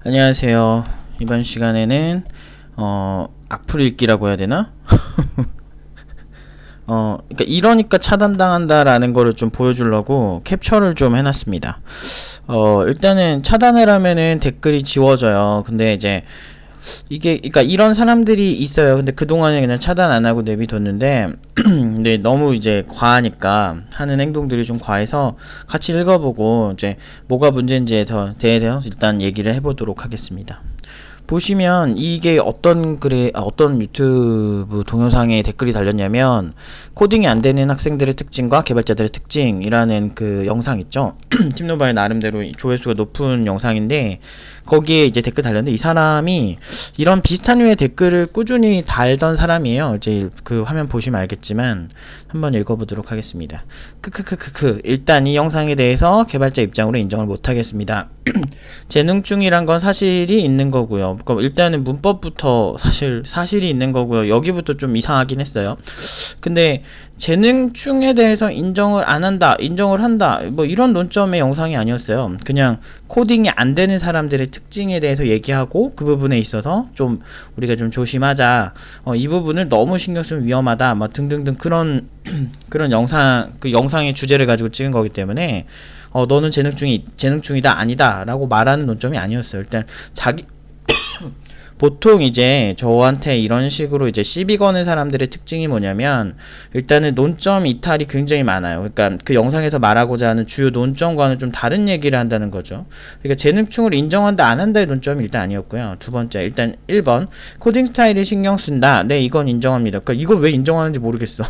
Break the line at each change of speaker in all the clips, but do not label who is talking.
안녕하세요. 이번 시간에는 악플 읽기라고 해야 되나? 그러니까 이러니까 차단당한다라는 거를 좀 보여주려고 캡처를 좀 해놨습니다. 일단은 차단을 하면은 댓글이 지워져요. 근데 이제 이게 그러니까 이런 사람들이 있어요. 근데 그동안에 그냥 차단 안 하고 내비뒀는데 근데 너무 이제 과하니까 하는 행동들이 좀 과해서 같이 읽어보고 이제 뭐가 문제인지에 대해서 일단 얘기를 해보도록 하겠습니다. 보시면 이게 어떤 글에 어떤 유튜브 동영상에 댓글이 달렸냐면 코딩이 안 되는 학생들의 특징과 개발자들의 특징이라는 그 영상 있죠. 팀노바의 나름대로 조회수가 높은 영상인데 거기에 이제 댓글 달렸는데 이 사람이 이런 비슷한 류의 댓글을 꾸준히 달던 사람이에요. 이제 그 화면 보시면 알겠지만 한번 읽어보도록 하겠습니다. 크크크크크 일단 이 영상에 대해서 개발자 입장으로 인정을 못하겠습니다. 재능충이란 건 사실이 있는 거고요. 그러니까 일단은 문법부터 사실이 있는 거고요. 여기부터 좀 이상하긴 했어요. 근데 재능충에 대해서 인정을 안 한다, 인정을 한다, 뭐 이런 논점의 영상이 아니었어요. 그냥 코딩이 안 되는 사람들의 특징에 대해서 얘기하고 그 부분에 있어서 좀 우리가 좀 조심하자. 이 부분을 너무 신경 쓰면 위험하다. 막 등등등 그런 영상, 그 영상의 주제를 가지고 찍은 거기 때문에 너는 재능충이다 아니다 라고 말하는 논점이 아니었어요. 일단 보통 이제 저한테 이런 식으로 이제 시비 거는 사람들의 특징이 뭐냐면 일단은 논점 이탈이 굉장히 많아요. 그러니까 그 영상에서 말하고자 하는 주요 논점과는 좀 다른 얘기를 한다는 거죠. 그러니까 재능충을 인정한다 안 한다의 논점이 일단 아니었고요. 두 번째 일단 1번 코딩 스타일을 신경 쓴다. 네, 이건 인정합니다. 그러니까 이걸 왜 인정하는지 모르겠어.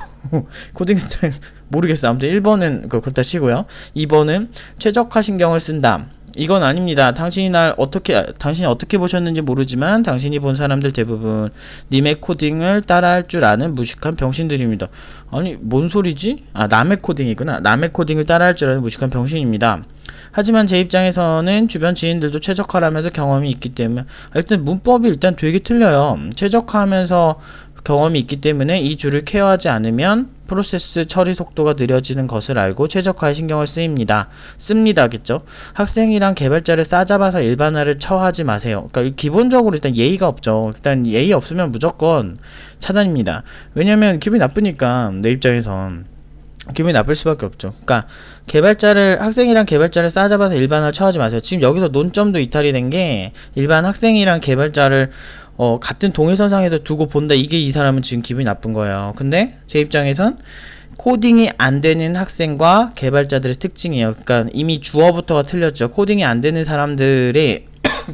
코딩 스타일 모르겠어. 아무튼 1번은 그렇다 치고요. 2번은 최적화 신경을 쓴다. 이건 아닙니다. 당신이 어떻게 보셨는지 모르지만 당신이 본 사람들 대부분 님의 코딩을 따라할 줄 아는 무식한 병신들입니다. 아니 뭔 소리지? 남의 코딩이구나. 남의 코딩을 따라할 줄 아는 무식한 병신입니다. 하지만 제 입장에서는 주변 지인들도 최적화하면서 경험이 있기 때문에 일단 문법이 일단 되게 틀려요. 최적화하면서 경험이 있기 때문에 이 줄을 케어하지 않으면 프로세스 처리 속도가 느려지는 것을 알고 최적화에 신경을 씁니다겠죠. 학생이랑 개발자를 싸잡아서 일반화를 처하지 마세요. 그러니까 기본적으로 일단 예의가 없죠. 일단 예의 없으면 무조건 차단입니다. 왜냐면 기분이 나쁘니까 내 입장에선 기분이 나쁠 수밖에 없죠. 그러니까 학생이랑 개발자를 싸잡아서 일반화를 처하지 마세요. 지금 여기서 논점도 이탈이 된 게 일반 학생이랑 개발자를 같은 동일선상에서 두고 본다. 이게 이 사람은 지금 기분이 나쁜 거예요. 근데 제 입장에선 코딩이 안 되는 학생과 개발자들의 특징이에요. 그러니까 이미 주어부터가 틀렸죠. 코딩이 안 되는 사람들의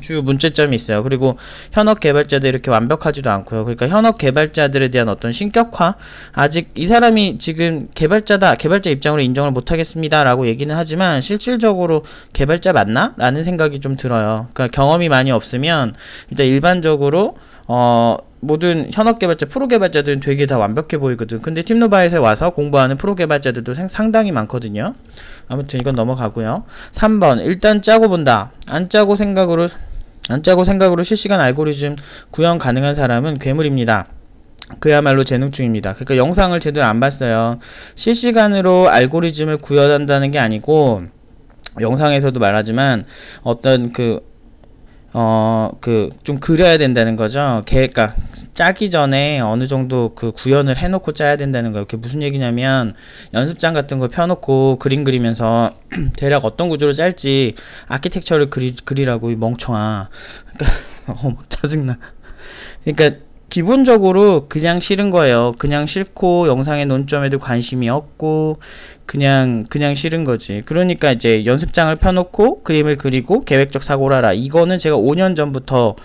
주요 문제점이 있어요. 그리고 현업 개발자들 이렇게 완벽하지도 않고요. 그러니까 현업 개발자들에 대한 어떤 신격화, 아직 이 사람이 지금 개발자 입장으로 인정을 못하겠습니다 라고 얘기는 하지만 실질적으로 개발자 맞나? 라는 생각이 좀 들어요. 그러니까 경험이 많이 없으면 일단 일반적으로 모든 현업 개발자, 프로 개발자들은 되게 다 완벽해 보이거든. 근데 팀노바에서 와서 공부하는 프로 개발자들도 상당히 많거든요. 아무튼 이건 넘어가고요. 3번 일단 짜고 본다. 안 짜고 생각으로 실시간 알고리즘 구현 가능한 사람은 괴물입니다. 그야말로 재능충입니다. 그러니까 영상을 제대로 안 봤어요. 실시간으로 알고리즘을 구현한다는 게 아니고 영상에서도 말하지만 어떤 좀 그려야 된다는 거죠. 그러니까 짜기 전에 어느 정도 그 구현을 해놓고 짜야 된다는 거예요. 그게 무슨 얘기냐면 연습장 같은 거 펴놓고 그림 그리면서 대략 어떤 구조로 짤지 아키텍처를 그리라고 이 멍청아. 그러니까 막 짜증나. 그러니까 기본적으로 그냥 싫은 거예요. 그냥 싫고 영상의 논점에도 관심이 없고 그냥 싫은 거지. 그러니까 이제 연습장을 펴놓고 그림을 그리고 계획적 사고를 하라. 이거는 제가 5년 전부터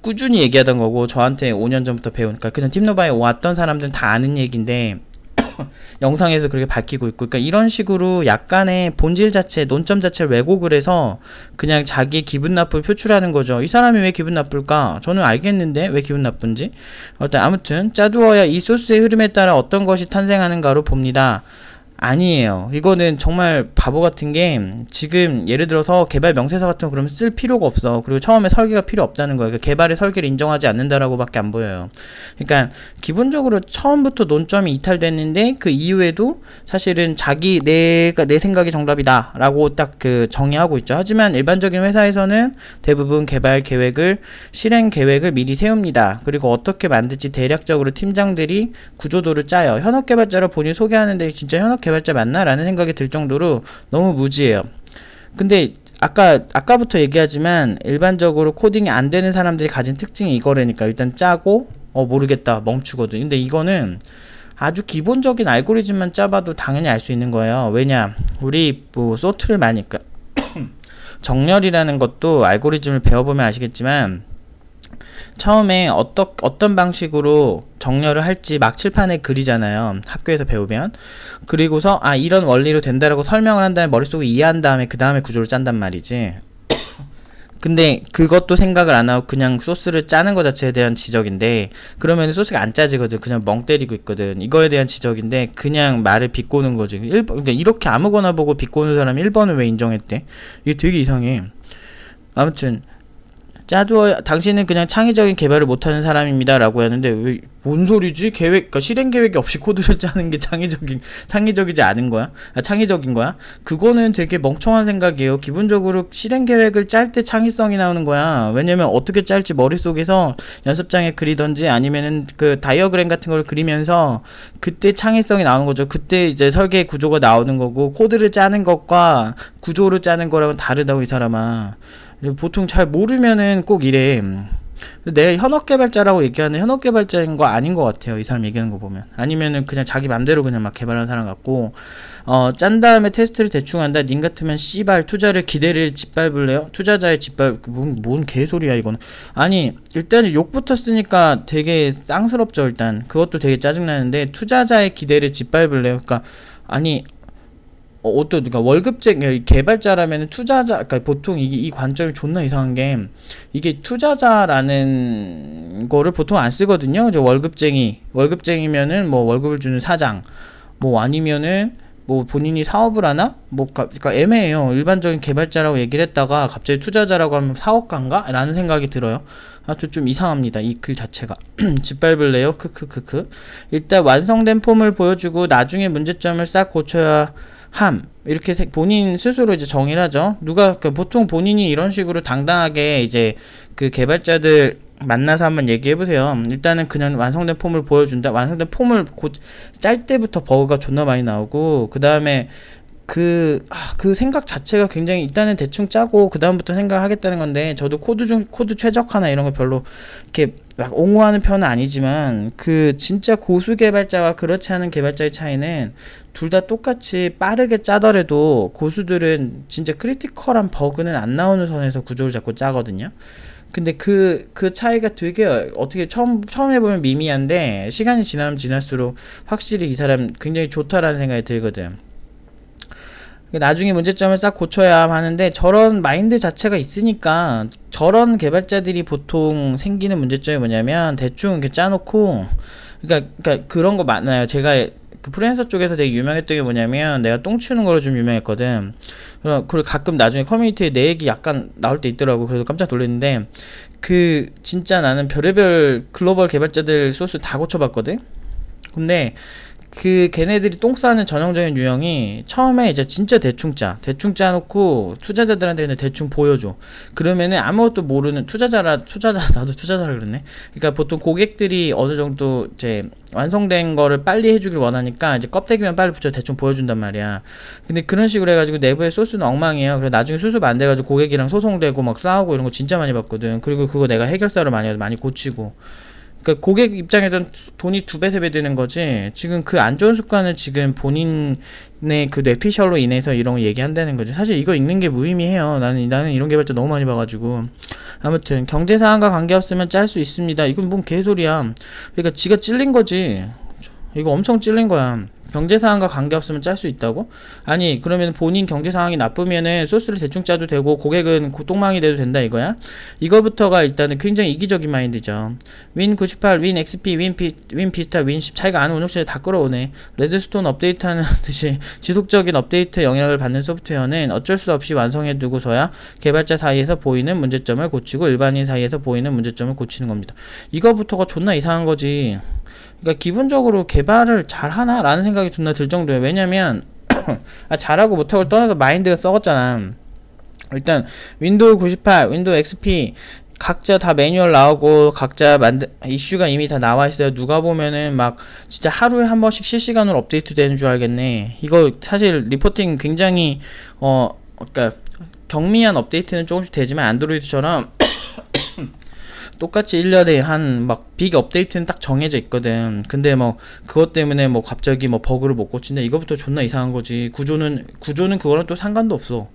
꾸준히 얘기하던 거고 저한테 5년 전부터 배우니까 그냥 팀노바에 왔던 사람들은 다 아는 얘기인데 영상에서 그렇게 밝히고 있고, 그러니까 이런 식으로 약간의 본질 자체, 논점 자체를 왜곡을 해서 그냥 자기 기분 나쁨을 표출하는 거죠. 이 사람이 왜 기분 나쁠까? 저는 알겠는데 왜 기분 나쁜지. 아무튼 짜두어야 이 소스의 흐름에 따라 어떤 것이 탄생하는가로 봅니다. 아니에요. 이거는 정말 바보 같은 게 지금 예를 들어서 개발 명세서 같은 거 그러면 쓸 필요가 없어. 그리고 처음에 설계가 필요 없다는 거예요. 그러니까 개발의 설계를 인정하지 않는다라고밖에 안 보여요. 그러니까 기본적으로 처음부터 논점이 이탈됐는데 그 이후에도 사실은 내가 내 생각이 정답이다라고 딱 그 정의하고 있죠. 하지만 일반적인 회사에서는 대부분 개발 계획을 실행 계획을 미리 세웁니다. 그리고 어떻게 만들지 대략적으로 팀장들이 구조도를 짜요. 현업 개발자를 본인이 소개하는데 진짜 현업 개발자 맞나? 라는 생각이 들 정도로 너무 무지해요. 근데 아까부터 얘기하지만 일반적으로 코딩이 안 되는 사람들이 가진 특징이 이거라니까. 일단 짜고 모르겠다 멈추거든. 근데 이거는 아주 기본적인 알고리즘만 짜봐도 당연히 알 수 있는 거예요. 왜냐, 우리 뭐 소트를 많이 정렬이라는 것도 알고리즘을 배워보면 아시겠지만 처음에 어떤 방식으로 정렬을 할지 막 칠판에 그리잖아요. 학교에서 배우면. 그리고서 이런 원리로 된다라고 설명을 한 다음에 머릿속에 이해한 다음에 그 다음에 구조를 짠단 말이지. 근데 그것도 생각을 안 하고 그냥 소스를 짜는 것 자체에 대한 지적인데, 그러면 소스가 안 짜지거든. 그냥 멍 때리고 있거든. 이거에 대한 지적인데 그냥 말을 비꼬는 거지. 그러니까 이렇게 아무거나 보고 비꼬는 사람이 1번을 왜 인정했대? 이게 되게 이상해. 아무튼 당신은 그냥 창의적인 개발을 못하는 사람입니다 라고 하는데 왜 뭔 소리지? 그러니까 실행 계획이 없이 코드를 짜는 게 창의적이지 않은 거야? 창의적인 거야? 그거는 되게 멍청한 생각이에요. 기본적으로 실행 계획을 짤 때 창의성이 나오는 거야. 왜냐면 어떻게 짤지 머릿속에서 연습장에 그리던지 아니면은 그 다이어그램 같은 걸 그리면서 그때 창의성이 나오는 거죠. 그때 이제 설계 구조가 나오는 거고, 코드를 짜는 것과 구조를 짜는 거랑은 다르다고, 이 사람아. 보통 잘 모르면은 꼭 이래. 내 현업개발자라고 얘기하는 현업개발자인 거 아닌 것 같아요. 이 사람 얘기하는 거 보면. 아니면은 그냥 자기 맘대로 그냥 막 개발하는 사람 같고, 짠 다음에 테스트를 대충 한다. 님 같으면 씨발 기대를 짓밟을래요? 투자자의 뭔 개소리야 이거는. 아니, 일단은 욕부터 쓰니까 되게 쌍스럽죠. 일단 그것도 되게 짜증나는데, 투자자의 기대를 짓밟을래요? 그러니까 아니, 그러니까 월급쟁이 개발자라면 그러니까 보통 이 관점이 존나 이상한 게, 이게 투자자라는 거를 보통 안 쓰거든요. 월급쟁이면은 뭐 월급을 주는 사장, 뭐 아니면은 뭐 본인이 사업을 하나? 그러니까 애매해요. 일반적인 개발자라고 얘기를 했다가 갑자기 투자자라고 하면 사업가인가? 라는 생각이 들어요. 하여튼 좀 이상합니다. 이 글 자체가. 짓밟을래요? 크크크크. 일단 완성된 폼을 보여주고 나중에 문제점을 싹 고쳐야 이렇게 본인 스스로 이제 정의를 하죠. 보통 본인이 이런 식으로 당당하게 이제 그 개발자들 만나서 한번 얘기해보세요. 일단은 그냥 완성된 폼을 보여준다. 완성된 폼을 짤 때부터 버그가 존나 많이 나오고, 그 다음에 그 생각 자체가 굉장히, 일단은 대충 짜고 그 다음부터 생각을 하겠다는 건데, 저도 코드 최적화나 이런 거 별로 이렇게 막 옹호하는 편은 아니지만, 그 진짜 고수 개발자와 그렇지 않은 개발자의 차이는 둘 다 똑같이 빠르게 짜더라도 고수들은 진짜 크리티컬한 버그는 안 나오는 선에서 구조를 자꾸 짜거든요. 근데 그 차이가 되게 어떻게 처음 해보면 미미한데, 시간이 지나면 지날수록 확실히 이 사람 굉장히 좋다라는 생각이 들거든. 나중에 문제점을 싹 고쳐야 하는데, 저런 마인드 자체가 있으니까 저런 개발자들이 보통 생기는 문제점이 뭐냐면, 대충 이렇게 짜놓고, 그러니까 그런 거 많아요. 제가 그 프리랜서 쪽에서 되게 유명했던 게 뭐냐면, 내가 똥 치우는 걸로 좀 유명했거든. 그리고 가끔 나중에 커뮤니티에 내 얘기 약간 나올 때 있더라고. 그래서 깜짝 놀랐는데, 진짜 나는 별의별 글로벌 개발자들 소스 다 고쳐봤거든. 근데 걔네들이 똥 싸는 전형적인 유형이, 처음에 이제 진짜 대충 짜놓고 투자자들한테는 대충 보여줘. 그러면은 아무것도 모르는 나도 투자자라 그랬네. 그러니까 보통 고객들이 어느 정도 이제 완성된 거를 빨리 해주길 원하니까 이제 껍데기만 빨리 붙여 대충 보여준단 말이야. 근데 그런 식으로 해가지고 내부의 소스는 엉망이에요. 그래서 나중에 수습 안 돼가지고 고객이랑 소송되고 막 싸우고 이런 거 진짜 많이 봤거든. 그리고 그거 내가 해결사로 많이 고치고. 그러니까 고객 입장에선 돈이 2배, 3배 드는 거지. 지금 그 안 좋은 습관을 지금 본인의 그 뇌피셜로 인해서 이런 거 얘기한다는 거지. 사실 이거 읽는 게 무의미해요. 나는 이런 개발자 너무 많이 봐가지고. 아무튼 경제 사항과 관계없으면 짤 수 있습니다. 이건 뭔 개소리야. 그러니까 지가 찔린 거지. 이거 엄청 찔린 거야. 경제상황과 관계없으면 짤 수 있다고? 아니 그러면 본인 경제상황이 나쁘면은 소스를 대충 짜도 되고 고객은 똥망이 돼도 된다 이거야? 이거부터가 일단은 굉장히 이기적인 마인드죠. 윈 98, 윈 XP, 윈 비스타, 윈 10 차이가 아는 운영실에 다 끌어오네. 레드스톤 업데이트하는 듯이 지속적인 업데이트 영향을 받는 소프트웨어는 어쩔 수 없이 완성해두고서야 개발자 사이에서 보이는 문제점을 고치고 일반인 사이에서 보이는 문제점을 고치는 겁니다. 이거부터가 존나 이상한 거지. 그러니까 기본적으로 개발을 잘하나? 라는 생각이 존나 들 정도예요. 왜냐면 잘하고 못하고를 떠나서 마인드가 썩었잖아. 일단 윈도우 98, 윈도우 XP 각자 다 매뉴얼 나오고 각자 이슈가 이미 다 나와있어요. 누가 보면은 막 진짜 하루에 한 번씩 실시간으로 업데이트 되는 줄 알겠네. 이거 사실 리포팅 굉장히 그러니까 경미한 업데이트는 조금씩 되지만 안드로이드처럼 똑같이 1년에 한 막 빅 업데이트는 딱 정해져 있거든. 근데 뭐 그것 때문에 뭐 갑자기 뭐 버그를 못 고친다 이거부터 존나 이상한 거지. 구조는 그거랑 또 상관도 없어.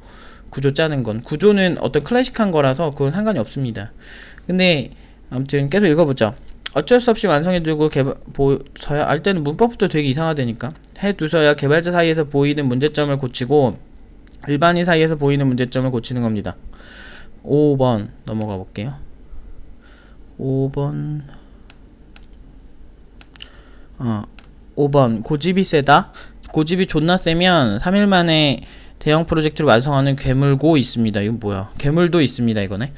구조 짜는 건 구조는 어떤 클래식한 거라서 그건 상관이 없습니다. 근데 아무튼 계속 읽어보자. 어쩔 수 없이 완성해두고 보서야 알 때는 문법부터 되게 이상하다니까. 해두서야 개발자 사이에서 보이는 문제점을 고치고 일반인 사이에서 보이는 문제점을 고치는 겁니다. 5번 넘어가 볼게요. 5번 5번 고집이 세다. 고집이 존나 세면 3일 만에 대형 프로젝트를 완성하는 괴물고 있습니다. 이건 뭐야? 괴물도 있습니다. 이거네.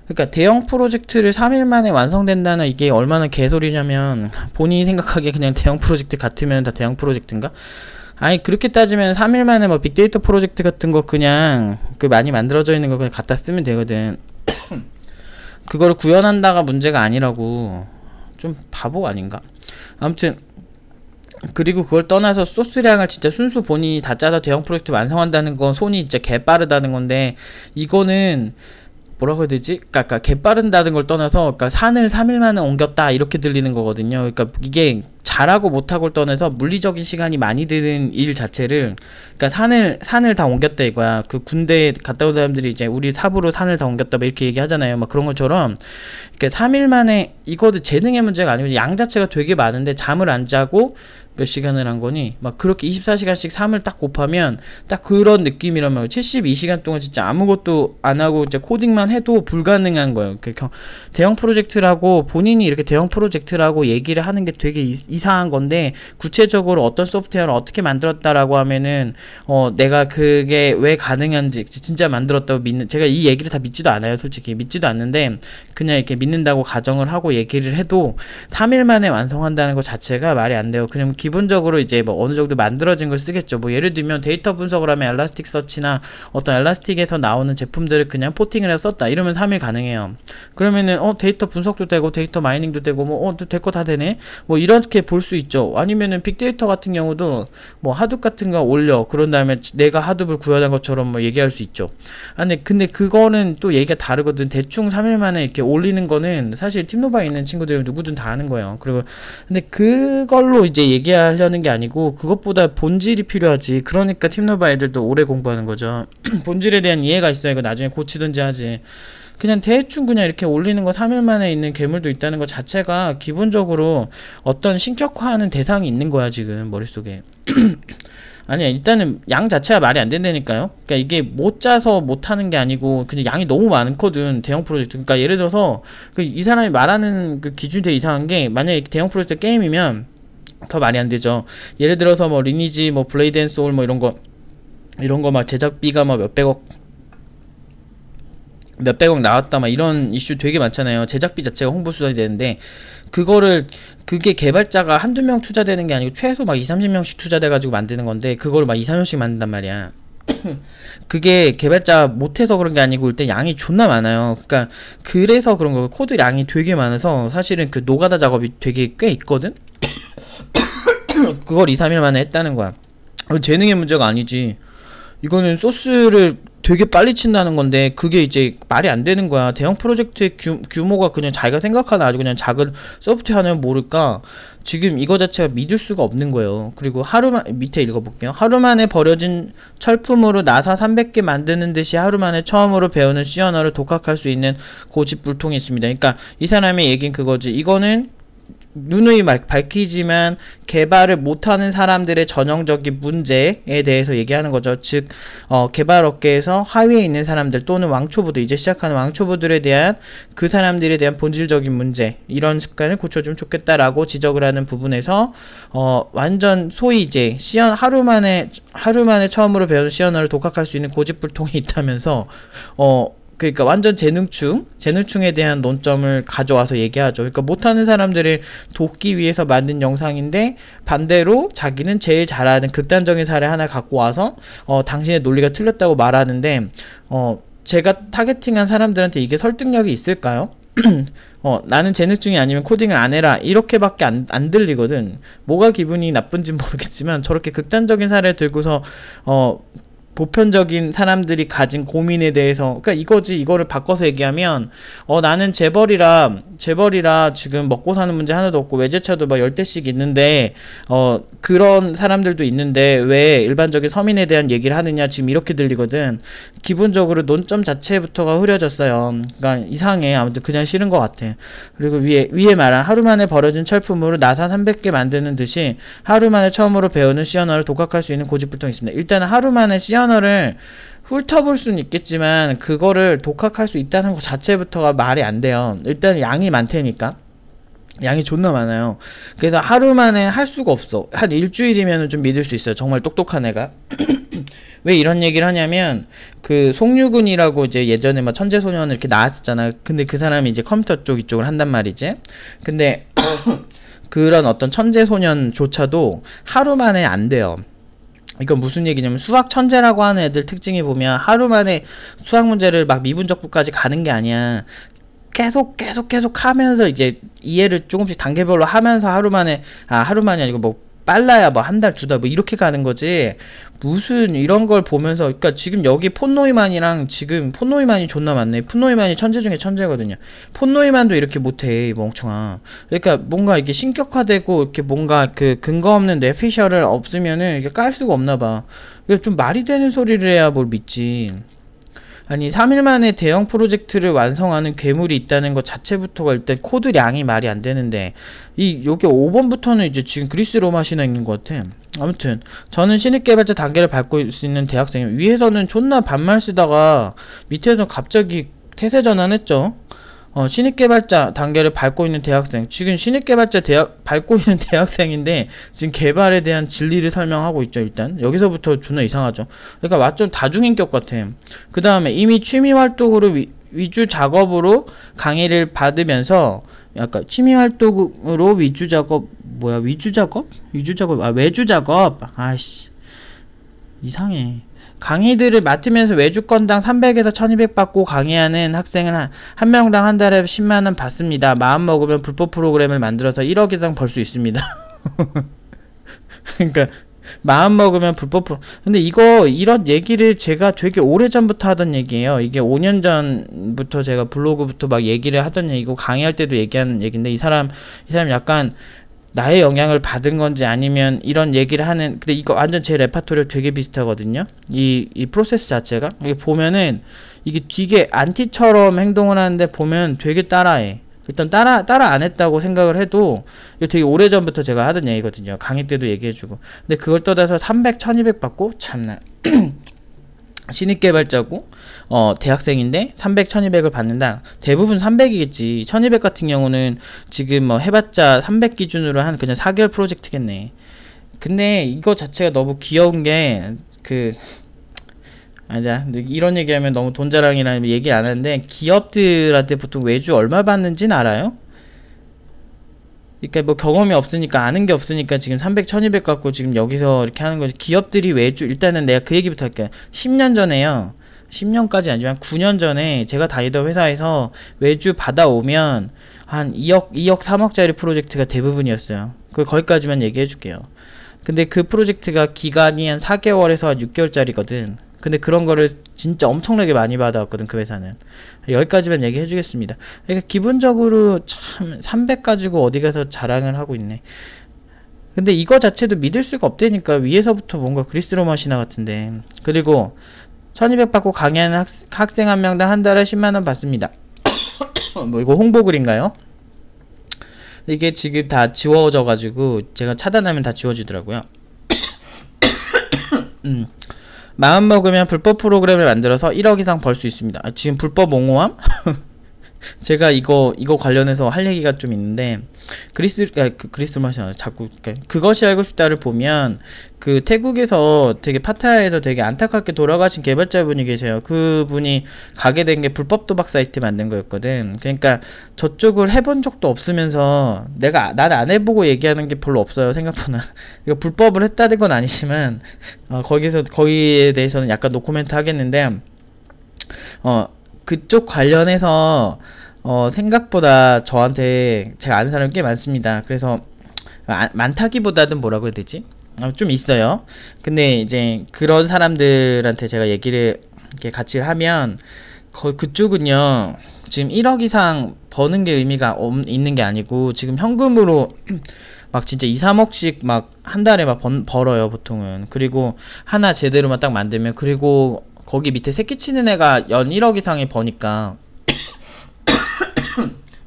그러니까 대형 프로젝트를 3일 만에 완성된다는 이게 얼마나 개소리냐면 본인이 생각하기에 그냥 대형 프로젝트 같으면 다 대형 프로젝트인가? 아니 그렇게 따지면 3일 만에 뭐 빅데이터 프로젝트 같은 거 그냥 그 많이 만들어져 있는 거 그냥 갖다 쓰면 되거든. 그거를 구현한다가 문제가 아니라고. 좀 바보 아닌가? 아무튼 그리고 그걸 떠나서 소스량을 진짜 순수 본인이 다 짜서 대형 프로젝트 완성한다는 건 손이 진짜 개빠르다는 건데 이거는 뭐라고 해야 되지? 그러니까 개빠른다는 걸 떠나서 그러니까 산을 3일 만에 옮겼다 이렇게 들리는 거거든요. 그러니까 이게 잘하고 못하고를 떠나서 물리적인 시간이 많이 드는 일 자체를 그러니까 산을 다 옮겼다 이거야. 그 군대에 갔다 온 사람들이 이제 우리 삽으로 산을 다 옮겼다 막 이렇게 얘기하잖아요. 막 그런 것처럼 그러니까 3일 만에 이거도 재능의 문제가 아니고 양 자체가 되게 많은데 잠을 안 자고 몇 시간을 한 거니? 막 그렇게 24시간씩 3을 딱 곱하면 딱 그런 느낌이란 말이에요. 72시간 동안 진짜 아무것도 안 하고 진짜 코딩만 해도 불가능한 거예요. 대형 프로젝트라고 본인이 이렇게 대형 프로젝트라고 얘기를 하는 게 되게 이상한 건데 구체적으로 어떤 소프트웨어를 어떻게 만들었다라고 하면은 내가 그게 왜 가능한지 진짜 만들었다고 믿는 제가 이 얘기를 다 믿지도 않아요. 솔직히 믿지도 않는데 그냥 이렇게 믿는다고 가정을 하고 얘기를 해도 3일 만에 완성한다는 것 자체가 말이 안 돼요. 그냥 기본적으로 이제 뭐 어느 정도 만들어진 걸 쓰겠죠. 뭐 예를 들면 데이터 분석을 하면 엘라스틱 서치나 어떤 엘라스틱에서 나오는 제품들을 그냥 포팅을 해서 썼다. 이러면 3일 가능해요. 그러면은 데이터 분석도 되고 데이터 마이닝도 되고 뭐 될 거 다 되네. 뭐 이렇게 볼 수 있죠. 아니면은 빅데이터 같은 경우도 뭐 하둡 같은 거 올려. 그런 다음에 내가 하둡을 구현한 것처럼 뭐 얘기할 수 있죠. 근데 그거는 또 얘기가 다르거든. 대충 3일 만에 이렇게 올리는 거는 사실 팀노바에 있는 친구들은 누구든 다 아는 거예요. 그리고 근데 그걸로 이제 얘기하려는 게 아니고 그것보다 본질이 필요하지. 그러니까 팀노바 애들도 오래 공부하는 거죠. 본질에 대한 이해가 있어야 이거 나중에 고치든지 하지. 그냥 대충 그냥 이렇게 올리는 거 3일 만에 있는 괴물도 있다는 것 자체가 기본적으로 어떤 신격화하는 대상이 있는 거야 지금 머릿속에. 아니야 일단은 양 자체가 말이 안 된다니까요. 그러니까 이게 못 짜서 못하는 게 아니고 그냥 양이 너무 많거든 대형 프로젝트. 그러니까 예를 들어서 이 사람이 말하는 그 기준이 되게 이상한 게 만약에 대형 프로젝트 게임이면 더 말이 안 되죠. 예를 들어서 뭐 리니지 뭐 블레이드 앤 소울 뭐 이런 거 막 제작비가 막 몇백억 나왔다 막 이런 이슈 되게 많잖아요. 제작비 자체가 홍보 수단이 되는데 그게 개발자가 한두 명 투자되는 게 아니고 최소 막 20-30명씩 투자돼가지고 만드는 건데 그걸 막 2-3년씩 만든단 말이야. 그게 개발자 못해서 그런 게 아니고 일단 양이 존나 많아요. 그러니까 그래서 그런 거 코드 양이 되게 많아서 사실은 그 노가다 작업이 되게 꽤 있거든. 그걸 2-3일 만에 했다는 거야. 재능의 문제가 아니지. 이거는 소스를 되게 빨리 친다는 건데 그게 이제 말이 안 되는 거야. 대형 프로젝트의 규모가 그냥 자기가 생각하는 아주 그냥 작은 소프트웨어는 모를까 지금 이거 자체가 믿을 수가 없는 거예요. 그리고 밑에 읽어볼게요. 하루 만에 버려진 철품으로 나사 300개 만드는 듯이 하루 만에 처음으로 배우는 C 언어를 독학할 수 있는 고집불통이 있습니다. 그러니까 이 사람의 얘기는 그거지. 이거는 누누이 밝히지만 개발을 못하는 사람들의 전형적인 문제에 대해서 얘기하는 거죠. 즉 개발 업계에서 하위에 있는 사람들 또는 왕초보들, 이제 시작하는 왕초보들에 대한 그 사람들에 대한 본질적인 문제, 이런 습관을 고쳐주면 좋겠다라고 지적을 하는 부분에서 완전 소위 이제 하루 만에 처음으로 배우는 시언어를 독학할 수 있는 고집불통이 있다면서 그러니까 완전 재능충에 대한 논점을 가져와서 얘기하죠. 그러니까 못하는 사람들을 돕기 위해서 만든 영상인데, 반대로 자기는 제일 잘하는 극단적인 사례 하나 갖고 와서 당신의 논리가 틀렸다고 말하는데, 제가 타겟팅한 사람들한테 이게 설득력이 있을까요? 나는 재능충이 아니면 코딩을 안 해라, 이렇게밖에 안 들리거든. 뭐가 기분이 나쁜진 모르겠지만 저렇게 극단적인 사례를 들고서 보편적인 사람들이 가진 고민에 대해서, 그러니까 이거지. 이거를 바꿔서 얘기하면 나는 재벌이라 지금 먹고 사는 문제 하나도 없고 외제차도 막 10대씩 있는데 그런 사람들도 있는데 왜 일반적인 서민에 대한 얘기를 하느냐, 지금 이렇게 들리거든. 기본적으로 논점 자체부터가 흐려졌어요. 그러니까 이상해. 아무튼 그냥 싫은 것 같아. 그리고 위에 말한 하루 만에 벌어진 철품으로 나사 300개 만드는 듯이 하루 만에 처음으로 배우는 시언어를 독학할 수 있는 고집불통이 있습니다. 일단은 하루 만에 시언어를 훑어볼 수는 있겠지만 그거를 독학할 수 있다는 것 자체부터가 말이 안 돼요. 일단 양이 많다니까. 양이 존나 많아요. 그래서 하루 만에 할 수가 없어. 한 일주일이면 좀 믿을 수 있어요. 정말 똑똑한 애가. 왜 이런 얘기를 하냐면, 그 송유근이라고 이제 예전에 막 천재소년을 이렇게 나왔었잖아. 근데 그 사람이 이제 컴퓨터 쪽 이쪽을 한단 말이지. 근데 그런 어떤 천재소년조차도 하루 만에 안 돼요. 이건 무슨 얘기냐면, 수학 천재라고 하는 애들 특징이 보면 하루 만에 수학 문제를 막 미분적분까지 가는 게 아니야. 계속 하면서 이제 이해를 조금씩 단계별로 하면서 하루 만에 아니고 뭐 빨라야 뭐 한 달, 두 달 뭐 이렇게 가는 거지. 무슨 이런 걸 보면서, 그러니까 지금 여기 폰노이만이랑, 지금 폰노이만이 존나 많네. 폰노이만이 천재 중에 천재거든요. 폰노이만도 이렇게 못해, 이 멍청아. 그러니까 뭔가 이게 신격화되고 이렇게 뭔가 그 근거 없는 뇌피셜을 없으면은 이게 깔 수가 없나 봐. 이거 좀 말이 되는 소리를 해야 뭘 믿지. 아니 3일 만에 대형 프로젝트를 완성하는 괴물이 있다는 것 자체부터가 일단 코드량이 말이 안 되는데, 여기 5번부터는 이제 지금 그리스 로마 신화 있는 것 같아. 아무튼 저는 신입개발자 단계를 밟고 있는 대학생이에요. 위에서는 존나 반말 쓰다가 밑에서 갑자기 태세 전환했죠. 신입개발자 단계를 밟고 있는 대학생. 지금 신입개발자 밟고 있는 대학생인데 지금 개발에 대한 진리를 설명하고 있죠. 일단 여기서부터 존나 이상하죠. 그러니까 완전 다중인격 같아. 그 다음에 이미 취미활동으로 위주 작업으로 강의를 받으면서, 약간 취미활동으로 위주 작업, 외주 작업? 아씨 이상해. 강의들을 맡으면서 외주 건당 300에서 1200 받고 강의하는 학생은 한 명당 한 달에 10만원 받습니다. 마음 먹으면 불법 프로그램을 만들어서 1억 이상 벌 수 있습니다. 그러니까 마음 먹으면 근데 이런 얘기를 제가 되게 오래전부터 하던 얘기예요. 이게 5년 전부터 제가 블로그부터 막 얘기를 하던 얘기고, 강의할 때도 얘기하는 얘기인데, 이 사람 약간 나의 영향을 받은 건지 아니면 이런 얘기를 하는, 근데 이거 완전 제 레파토리랑 되게 비슷하거든요. 이 프로세스 자체가. 이게 보면은 이게 되게 안티처럼 행동을 하는데 보면 되게 따라해. 일단 따라 안 했다고 생각을 해도 이거 되게 오래전부터 제가 하던 얘기거든요. 강의 때도 얘기해주고. 근데 그걸 떠나서 300, 1200 받고, 참나. 신입개발자고 대학생인데 300, 1200을 받는다. 대부분 300이겠지. 1200 같은 경우는 지금 뭐 해봤자 300 기준으로 한 그냥 4개월 프로젝트겠네. 근데 이거 자체가 너무 귀여운 게, 아니다. 이런 얘기하면 너무 돈 자랑이라는 얘기 안 하는데, 기업들한테 보통 외주 얼마 받는지는 알아요? 그러니까 뭐 경험이 없으니까, 아는 게 없으니까 지금 300, 1200 갖고 지금 여기서 이렇게 하는 거지. 기업들이 외주, 일단은 내가 그 얘기부터 할게요. 10년 전에요. 10년까지 아니지만 9년 전에 제가 다니던 회사에서 외주 받아오면 한 2억, 3억짜리 프로젝트가 대부분이었어요. 거기까지만 얘기해 줄게요. 근데 그 프로젝트가 기간이 한 4개월에서 한 6개월짜리거든. 근데 그런 거를 진짜 엄청나게 많이 받아왔거든, 그 회사는. 여기까지만 얘기해 주겠습니다. 그러니까 기본적으로 참 300 가지고 어디 가서 자랑을 하고 있네. 근데 이거 자체도 믿을 수가 없다니까. 위에서부터 뭔가 그리스 로마 신화 같은데. 그리고 1200 받고 강의하는 학생 한 명당 한 달에 10만원 받습니다. 뭐 이거 홍보글인가요? 이게 지금 다 지워져 가지고 제가 차단하면 다 지워지더라고요. 마음 먹으면 불법 프로그램을 만들어서 1억 이상 벌 수 있습니다. 아, 지금 불법 옹호함? 제가 이거 관련해서 할 얘기가 좀 있는데, 그리스 맛이 나요. 자꾸, 그것이 알고 싶다를 보면, 그 태국에서 되게 파타야에서 되게 안타깝게 돌아가신 개발자분이 계세요. 그분이 가게 된 게 불법 도박 사이트 만든 거였거든. 그러니까 저쪽을 해본 적도 없으면서, 난 안 해보고 얘기하는 게 별로 없어요, 생각보다. 이거 불법을 했다는 건 아니지만, 거기에 대해서는 약간 노코멘트 하겠는데, 그쪽 관련해서 생각보다 저한테 제가 아는 사람이 꽤 많습니다. 그래서 많다기보다는 뭐라고 해야 되지? 좀 있어요. 근데 이제 그런 사람들한테 제가 얘기를 이렇게 같이 하면 그쪽은요 지금 1억 이상 버는 게 의미가 있는 게 아니고 지금 현금으로 막 진짜 2, 3억씩 막 한 달에 막 벌어요 보통은. 그리고 하나 제대로만 딱 만들면, 그리고 거기 밑에 새끼치는 애가 연 1억 이상이 버니까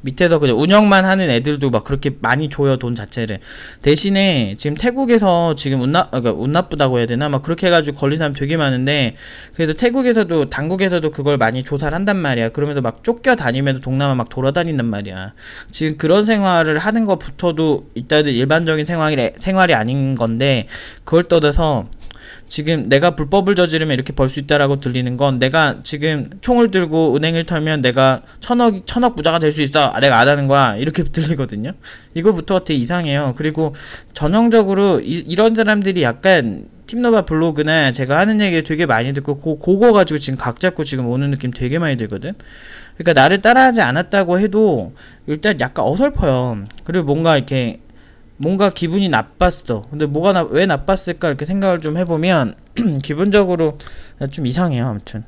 밑에서 그냥 운영만 하는 애들도 막 그렇게 많이 줘요, 돈 자체를. 대신에 지금 태국에서 지금 그러니까 운 나쁘다고 해야 되나? 막 그렇게 해가지고 걸린 사람 되게 많은데, 그래서 태국에서도, 당국에서도 그걸 많이 조사를 한단 말이야. 그러면서 막 쫓겨다니면서 동남아 막 돌아다닌단 말이야. 지금 그런 생활을 하는 것부터도 일단은 일반적인 생활이 아닌 건데, 그걸 떠나서 지금 내가 불법을 저지르면 이렇게 벌 수 있다라고 들리는 건, 내가 지금 총을 들고 은행을 털면 내가 천억 부자가 될 수 있어. 내가 안 하는 거야. 이렇게 들리거든요. 이거부터가 되게 이상해요. 그리고 전형적으로 이런 사람들이 약간 팀노바 블로그나 제가 하는 얘기를 되게 많이 듣고 그거 가지고 지금 각 잡고 지금 오는 느낌 되게 많이 들거든. 그러니까 나를 따라하지 않았다고 해도 일단 약간 어설퍼요. 그리고 뭔가 기분이 나빴어. 근데 왜 나빴을까 이렇게 생각을 좀 해보면 기본적으로 좀 이상해요. 아무튼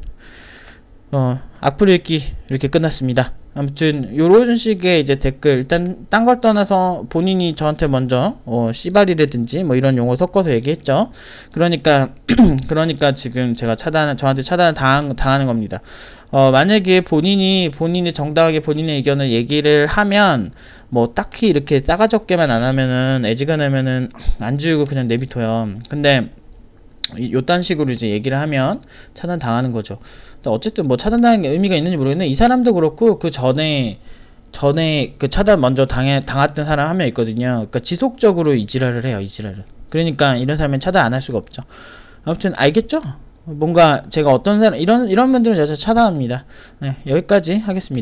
악플 읽기 이렇게 끝났습니다. 아무튼 요런 식의 이제 댓글, 일단 딴 걸 떠나서 본인이 저한테 먼저 씨발이라든지 뭐 이런 용어 섞어서 얘기했죠. 그러니까 지금 제가 저한테 차단을 당하는 겁니다. 만약에 본인이 정당하게 본인의 의견을 얘기를 하면 뭐 딱히 이렇게 싸가지 없게만 안 하면은, 애지간하면은 안 지우고 그냥 내비둬요. 근데 요딴 식으로 이제 얘기를 하면 차단 당하는 거죠. 근데 어쨌든 뭐 차단당하는 게 의미가 있는지 모르겠는데, 이 사람도 그렇고 그 전에 그 차단 먼저 당했던 사람 한 명 있거든요. 그러니까 지속적으로 이 지랄을 해요, 이 지랄을. 그러니까 이런 사람은 차단 안 할 수가 없죠. 아무튼 알겠죠? 뭔가 제가 어떤 사람, 이런 분들은 제가 차단합니다. 네, 여기까지 하겠습니다.